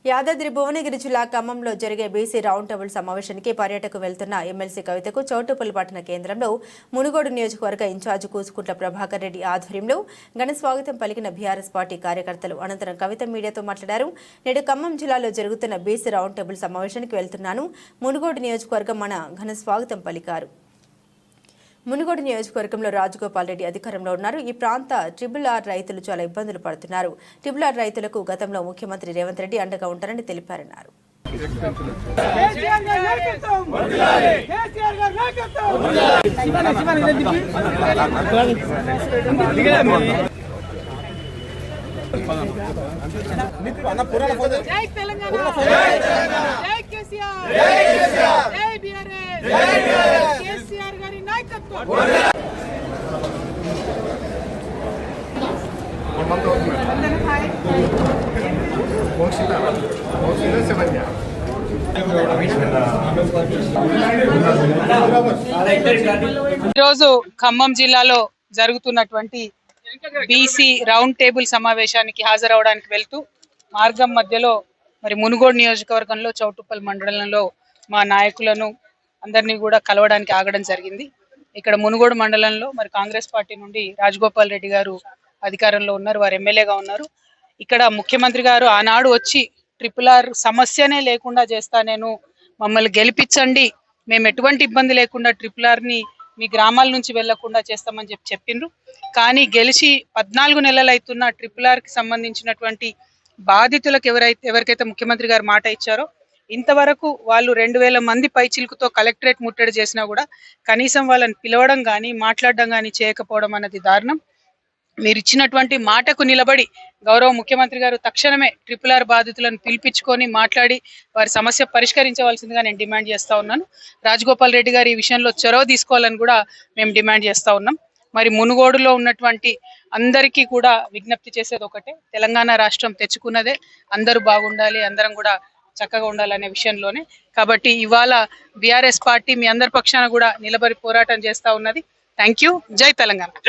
యాదాద్రి భువనగిరి జిల్లా ఖమ్మంలో జరిగే బీసీ రౌండ్ టేబుల్ సమావేశానికి పర్యటనకు వెళ్తున్న ఎమ్మెల్సీ కవితకు చౌటుప్పల్ పట్టణ కేంద్రంలో మునుగోడు నియోజకవర్గ ఇన్ఛార్జ్ కూసుకుంట్ల ప్రభాకర్ రెడ్డి ఆధ్వర్యంలో ఘన స్వాగతం పలికిన బీఆర్ఎస్ పార్టీ కార్యకర్తలు. అనంతరం కవిత మీడియాతో మాట్లాడారు. నేడు ఖమ్మం జిల్లాలో జరుగుతున్న బీసీ రౌండ్ టేబుల్ సమావేశానికి వెళ్తున్నాను. మునుగోడు నియోజకవర్గం మన ఘన స్వాగతం పలికారు. మునుగోడు నియోజకవర్గంలో రాజగోపాల్ రెడ్డి అధికారంలో ఉన్నారు. ఈ ప్రాంత ట్రిపుల్-ఆర్ రైతులు చాలా ఇబ్బందులు పడుతున్నారు. ట్రిపుల్-ఆర్ రైతులకు గతంలో ముఖ్యమంత్రి రేవంత్ రెడ్డి అండగా ఉంటారని తెలిపారన్నారు. ఈరోజు ఖమ్మం జిల్లాలో జరుగుతున్నటువంటి బీసీ రౌండ్ టేబుల్ సమావేశానికి హాజరవడానికి వెళ్తూ మార్గం మధ్యలో మరి మునుగోడు నియోజకవర్గంలో చౌటుప్పల్ మండలంలో మా నాయకులను అందరినీ కూడా కలవడానికి ఆగడం జరిగింది. ఇక్కడ మునుగోడు మండలంలో మరి కాంగ్రెస్ పార్టీ నుండి రాజగోపాల్ రెడ్డి గారు అధికారంలో ఉన్నారు, వారు ఎమ్మెల్యేగా ఉన్నారు. ఇక్కడ ముఖ్యమంత్రి గారు ఆనాడు వచ్చి ట్రిపుల్-ఆర్ సమస్యనే లేకుండా చేస్తా, నేను మమ్మల్ని గెలిపించండి, మేము ఎటువంటి ఇబ్బంది లేకుండా ట్రిపుల్-ఆర్ని మీ గ్రామాల నుంచి వెళ్లకుండా చేస్తామని చెప్పిండ్రు. కానీ గెలిచి 14 నెలలు అవుతున్న ట్రిపుల్-ఆర్కి సంబంధించినటువంటి బాధితులకు ఎవరికైతే ముఖ్యమంత్రి గారు మాట ఇచ్చారో ఇంతవరకు వాళ్ళు 2000 మంది పైచిలుకుతో కలెక్టరేట్ ముట్టడి చేసినా కూడా కనీసం వాళ్ళని పిలవడం కానీ మాట్లాడడం కానీ చేయకపోవడం అన్నది దారుణం. మీరు ఇచ్చినటువంటి మాటకు నిలబడి గౌరవ ముఖ్యమంత్రి గారు తక్షణమే ట్రిపుల్-ఆర్ బాధితులను పిలిపించుకొని మాట్లాడి వారి సమస్య పరిష్కరించవలసిందిగా నేను డిమాండ్ చేస్తా ఉన్నాను. రాజగోపాల్ రెడ్డి గారు ఈ విషయంలో చొరవ తీసుకోవాలని కూడా మేము డిమాండ్ చేస్తా ఉన్నాం. మరి మునుగోడులో ఉన్నటువంటి అందరికీ కూడా విజ్ఞప్తి చేసేది ఒకటే, తెలంగాణ రాష్ట్రం తెచ్చుకున్నదే అందరూ బాగుండాలి, అందరం కూడా చక్కగా ఉండాలనే విషయంలోనే. కాబట్టి ఇవాళ బీఆర్ఎస్ పార్టీ మీ అందరి పక్షాన కూడా నిలబడి పోరాటం చేస్తా ఉన్నది. Thank you. జై తెలంగాణ.